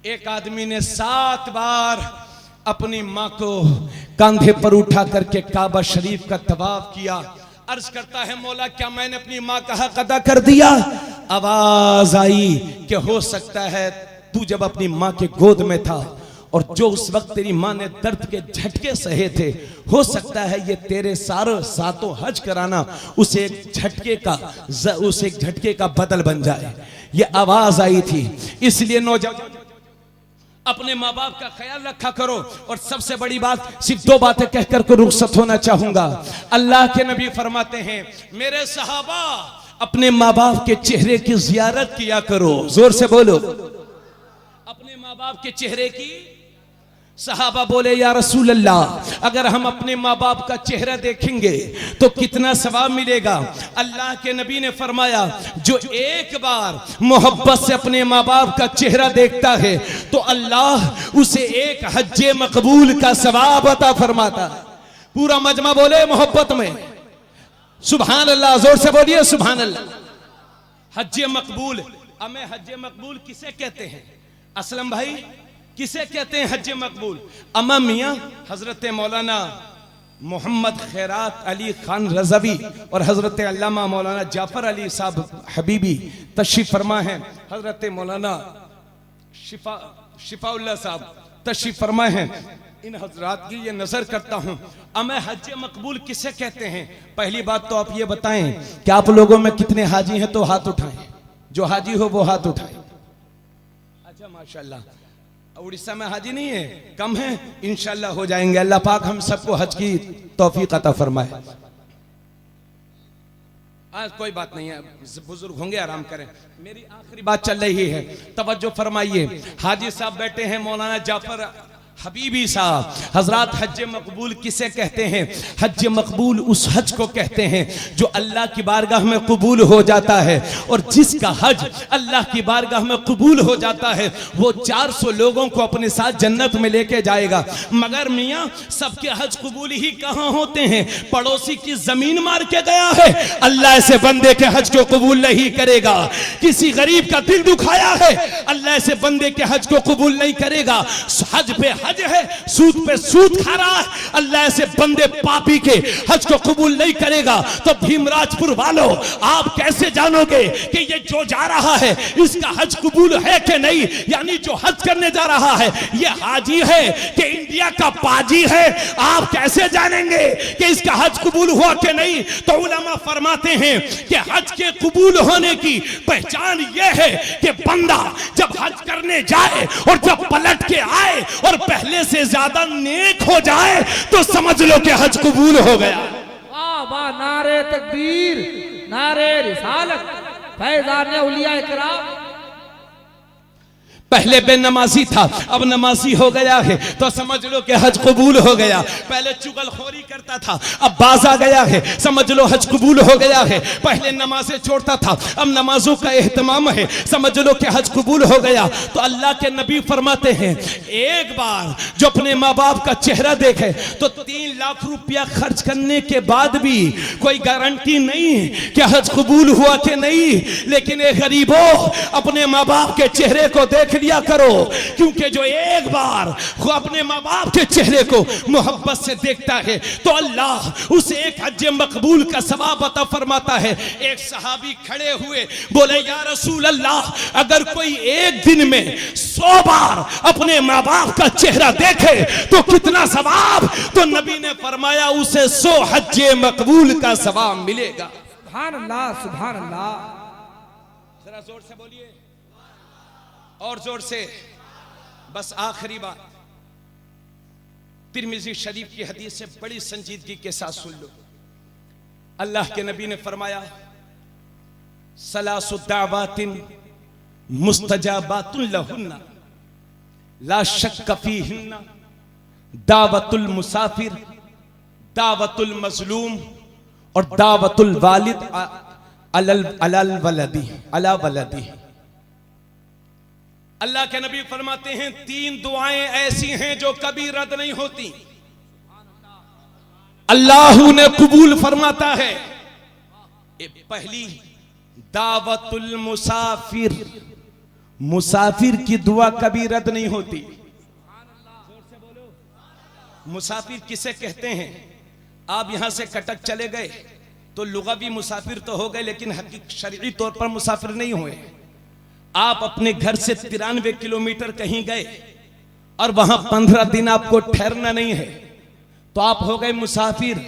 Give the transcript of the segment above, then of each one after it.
एक आदमी ने 7 बार अपनी माँ को कंधे पर उठा करके काबा शरीफ का तवाफ किया। अर्ज करता है, मौला क्या मैंने अपनी माँ का हक अदा कर दिया? आवाज आई कि हो सकता है तू जब अपनी माँ के गोद में था और जो उस वक्त तेरी माँ ने दर्द के झटके सहे थे, हो सकता है ये तेरे सातों हज कराना उस एक झटके का बदल बन जाए। ये आवाज आई थी। इसलिए नौजवान अपने माँ बाप का ख्याल रखा करो। और सबसे बड़ी बात, सिर्फ 2 बातें कहकर को रुखसत होना चाहूंगा। अल्लाह के नबी फरमाते हैं, मेरे सहाबा अपने माँ बाप के चेहरे की जियारत किया करो। जोर से बोलो, अपने माँ बाप के चेहरे की। सहाबा बोले, या रसूल अल्लाह, अगर हम अपने माँ बाप का चेहरा देखेंगे तो कितना सवाब मिलेगा? अल्लाह के नबी ने फरमाया, जो एक बार मोहब्बत से अपने माँ बाप का चेहरा देखता है तो अल्लाह उसे एक हज्जे मकबूल का सवाब अता फरमाता है। पूरा मजमा बोले मोहब्बत में सुभान अल्लाह। जोर से बोलिए सुभान अल्लाह। हज्जे मकबूल। हमें हज्जे मकबूल किसे कहते हैं असलम भाई? किसे कहते हैं हज्ज मकबूल? अम्मा मियाँ हजरत मौलाना मोहम्मद खैरात अली खान रज़वी और हजरत अल्लामा मौलाना जाफर अली साहब हबीबी तशरीफ फरमा है। हजरत मौलाना शिफाउल्लाह साहब तशरीफ फरमा है। इन हजरात की ये नजर करता हूँ। अमे हज्ज मकबूल किसे कहते हैं? पहली बात तो आप ये बताएं कि आप लोगों में कितने हाजी हैं तो हाथ उठाएं। जो हाजी हो वो हाथ उठाएं। अच्छा माशाल्लाह। उड़ीसा में हाजी नहीं है, कम है, इंशाल्लाह हो जाएंगे। अल्लाह पाक हम सबको हज की तौफीक अता फरमाए। आज कोई बात नहीं है, बुजुर्ग होंगे आराम करें। मेरी आखिरी बात चल रही है, तवज्जो फरमाइए। हाजी साहब बैठे हैं, मौलाना जाफर हबीबी साहब। हजरात हज मकबूल किसे कहते हैं? हज मकबूल उस हज को कहते हैं जो अल्लाह की बारगाह में कबूल हो जाता है। और जिसका हज अल्लाह की बारगाह में कबूल हो जाता है वो 400 लोगों को अपने साथ जन्नत में लेके जाएगा। मगर मियाँ सबके हज कबूल ही कहाँ होते हैं? पड़ोसी की जमीन मार के गया है, अल्लाह से बंदे के हज को कबूल नहीं करेगा। किसी गरीब का दिल दुखाया है, अल्लाह से बंदे के हज को कबूल नहीं करेगा। हज पे हज है, सूद पे सूद खा रहा है, अल्लाह से बंदे पापी के हज को कबूल नहीं करेगा। तो भीमराजपुर वालों, आप कैसे जानोगे कि ये जो जा रहा है इसका हज कबूल है कि नहीं? यानी जो हज करने जा रहा है ये हाजी है कि इंडिया का पाजी है? आप कैसे जानेंगे कि इसका हज कबूल हुआ कि नहीं? तो उलमा फरमाते हैं कि हज के कबूल होने की पहचान यह है कि बंदा जब हज करने जाए और जब पलट के आए और पहले से ज्यादा नेक हो जाए तो समझ लो कि हज कबूल हो गया। वाह वाह, नारे तकबीर, नारे रिसालत, फैज़ान औलिया इकराम। पहले बेनमाजी था, अब नमाजी हो गया है तो समझ लो कि हज कबूल हो गया। पहले चुगलखोरी करता था, अब बाज आ गया है, समझ लो हज कबूल हो गया है। पहले नमाजें छोड़ता था, अब नमाजों का एहतमाम है, समझ लो कि हज कबूल हो गया। तो अल्लाह के नबी फरमाते हैं, एक बार जो अपने माँ बाप का चेहरा देखे तो 3 लाख रुपया खर्च करने के बाद भी कोई गारंटी नहीं कि हज कबूल हुआ कि नहीं। लेकिन एक गरीबों, अपने माँ बाप के चेहरे को देख लिया करो, क्योंकि जो एक बार अपने माँ बाप के चेहरे को मोहब्बत से देखता है तो अल्लाह उसे एक हज मकबूल का सवाब अता फरमाता है। एक सहाबी खड़े हुए, बोले, या रसूल अल्लाह, अगर कोई एक दिन में 100 बार अपने माँ बाप का चेहरा देखे तो कितना सवाब? तो नबी ने फरमाया उसे 100 हज मकबूल का सवाब मिलेगा। सुभान अल्लाह, सुभान अल्लाह। जरा जोर से बोलिए, और जोर से। बस आखिरी बात, तिरमिज़ी शरीफ की हदीस से बड़ी संजीदगी के साथ सुन लो। अल्लाह के नबी ने फरमाया, सलासु दावातिन मुस्तजाबातुन लहुन्ना ला शक्क फीहिन्ना दावतुल मुसाफिर, दावतुल मजलूम और दावतुल वालिद अलल वलदी अला वलदी। अल्लाह के नबी फरमाते हैं, 3 दुआएं ऐसी हैं जो कभी रद्द नहीं होती, अल्लाह ने कबूल फरमाता है। पहली, दावतुल मुसाफिर, मुसाफिर की दुआ कभी रद्द नहीं होती। मुसाफिर किसे कहते हैं? आप यहां से कटक चले गए तो लुग़वी मुसाफिर तो हो गए, लेकिन हकीकी शरई तौर पर मुसाफिर नहीं हुए। आप अपने घर से 93 किलोमीटर कहीं गए और वहां 15 दिन आपको ठहरना नहीं है, तो आप हो गए मुसाफिर।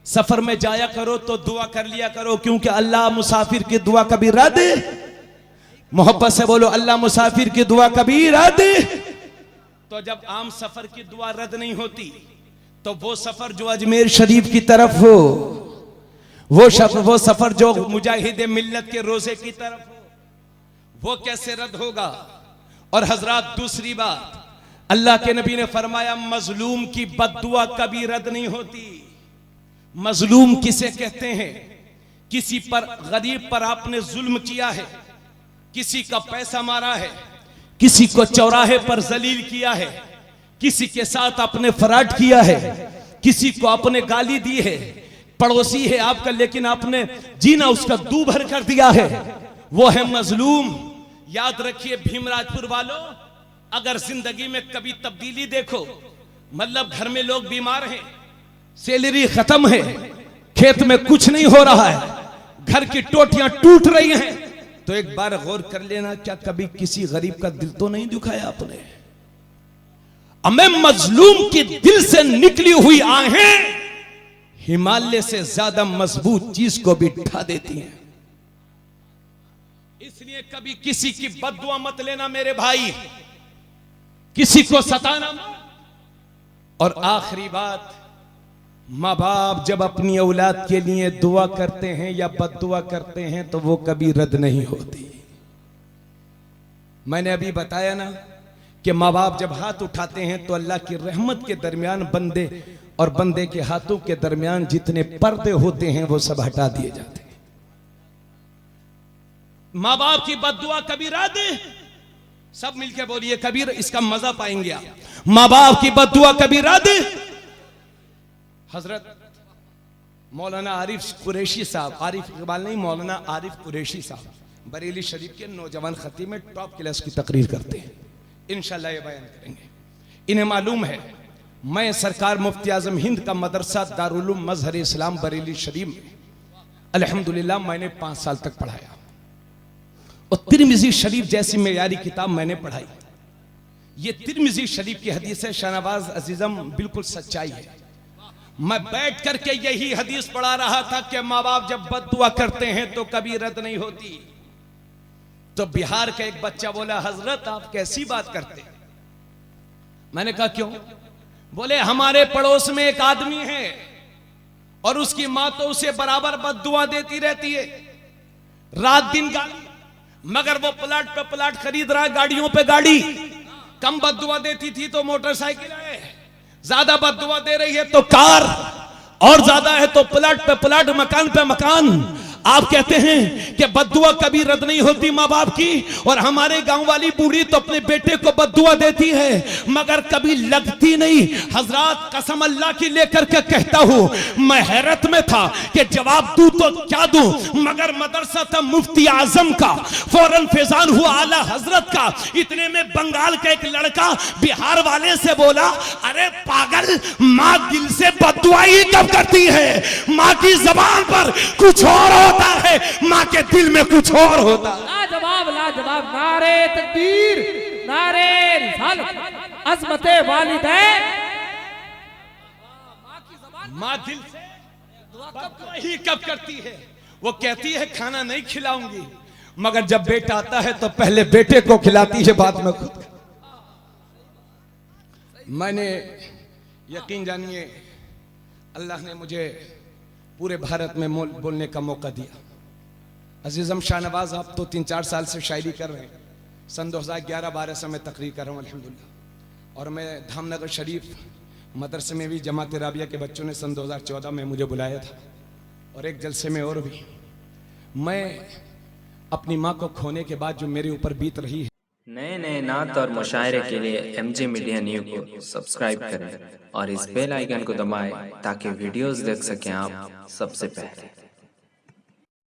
सफर में जाया करो तो दुआ कर लिया करो, क्योंकि अल्लाह मुसाफिर की दुआ कभी रद्द, मोहब्बत से बोलो, अल्लाह मुसाफिर की दुआ कभी रद्द। तो जब आम सफर की दुआ रद्द नहीं होती, तो वो सफर जो अजमेर शरीफ की तरफ हो, वो सफर जो मुजाहिद मिल्लत के रोजे की तरफ हो, वो कैसे रद्द होगा? और हजरात, दूसरी बात, अल्लाह के नबी ने फरमाया मजलूम की बद्दुआ कभी रद्द नहीं होती। मजलूम किसे कहते हैं? किसी पर, गरीब पर आपने जुल्म किया है, किसी का पैसा मारा है, किसी को चौराहे पर जलील किया है, किसी के साथ आपने फराड किया है, किसी को आपने गाली दी है, पड़ोसी है आपका लेकिन आपने जीना उसका दू भर कर दिया है, वो है मजलूम। याद रखिए भीमराजपुर वालों, अगर जिंदगी में कभी तब्दीली देखो, मतलब घर में लोग बीमार हैं, सैलरी खत्म है, खेत में कुछ नहीं हो रहा है, घर की टोटियां टूट रही हैं, तो एक बार गौर कर लेना, क्या कभी किसी गरीब का दिल तो नहीं दुखाया आपने? हमें मजलूम के दिल से निकली हुई आहें हिमालय से ज्यादा मजबूत चीज को भी ढा देती हैं। इसलिए कभी किसी की बद्दुआ मत लेना मेरे भाई, किसी को सताना मत। और आखिरी बात, माँ बाप जब अपनी औलाद के लिए दुआ करते हैं या बद्दुआ करते हैं तो वो कभी रद्द नहीं होती। मैंने अभी बताया ना कि माँ बाप जब हाथ उठाते हैं तो अल्लाह की रहमत के दरमियान बंदे और बंदे के हाथों के दरमियान जितने पर्दे होते हैं वो सब हटा दिए जाते हैं। माँ बाप की बद्दुआ कभी रद्द, सब मिलकर बोलिए कबीर, इसका मजा पाएंगे आप। माँ बाप की बद्दुआ कभी रद्द। हजरत मौलाना आरिफ कुरैशी साहब, आरिफ इकबाल नहीं, मौलाना आरिफ कुरैशी साहब बरेली शरीफ के नौजवान खतीब में टॉप क्लास की तकरीर करते हैं, इंशाल्लाह ये बयान करेंगे। इन्हें मालूम है मैं सरकार मुफ्ती आजम हिंद का मदरसा दारुल उलूम मजहर इस्लाम बरेली शरीफ में अल्हम्दुलिल्लाह मैंने 5 साल तक पढ़ाया, और तिरमिजी शरीफ जैसी मेयारी किताब मैंने पढ़ाई। ये तिरमिजी शरीफ की हदीस है, शाहनवाज अजीजम, बिल्कुल सच्चाई है। मैं बैठ करके यही हदीस पढ़ा रहा था कि माँ बाप जब बद्दुआ करते हैं तो कभी रद्द नहीं होती। तो बिहार का एक बच्चा बोला, हजरत आप कैसी बात करते हैं? मैंने कहा क्यों? बोले हमारे पड़ोस में एक आदमी है और उसकी माँ तो उसे बराबर बद्दुआ देती रहती है, रात दिन गाली, मगर वो प्लाट पे प्लाट खरीद रहा है, गाड़ियों पे गाड़ी। कम बद्दुआ देती थी तो मोटरसाइकिल है, ज्यादा बद्दुआ दे रही है तो कार, और ज्यादा है तो प्लाट पे प्लाट, मकान पे मकान। आप कहते हैं कि बद्दुआ कभी रद्द नहीं होती माँ बाप की, और हमारे गांव वाली बूढ़ी तो अपने बेटे को बद्दुआ देती है मगर कभी लगती नहीं। हजरात कसम अल्लाह की लेकर के कहता हूं, मैं हैरत में था कि जवाब दूं तो क्या दूं, मगर मदरसा था मुफ्ती आजम का, फौरन फैजान हुआ आला हजरत का। इतने में बंगाल का एक लड़का बिहार वाले से बोला, अरे पागल, माँ दिल से बद्दुआ ही कब करती है? माँ की जबान पर कुछ और होता है, माँ के दिल में कुछ और होता है। लाजवाब लाजवाब, नारे तकबीर, नारे रिसालत, अज़मते वालिदैन। माँ दिल से बद्दुआ ही कब करती है? वो कहती है खाना नहीं खिलाऊंगी, मगर जब बेटा आता है तो पहले बेटे को खिलाती है, बाद में खुद। मैंने, यकीन जानिए, अल्लाह ने मुझे पूरे भारत में बोलने का मौका दिया। अजीजम शाहनवाज, आप तो 3-4 साल से शायरी कर रहे हैं, सन 2011-12 से मैं तकरीर कर रहा हूँ अल्हम्दुलिल्लाह। और मैं धामनगर शरीफ मदरसे में भी जमात राबिया के बच्चों ने सन 2014 में मुझे बुलाया था, और एक जलसे में और भी। मैं अपनी माँ को खोने के बाद जो मेरे ऊपर बीत रही है, नए नए नात और मुशायरे के लिए MJ मीडिया न्यूज़ को सब्सक्राइब करें और इस बेल आइकन को दबाएं ताकि वीडियोस देख सकें आप सबसे पहले।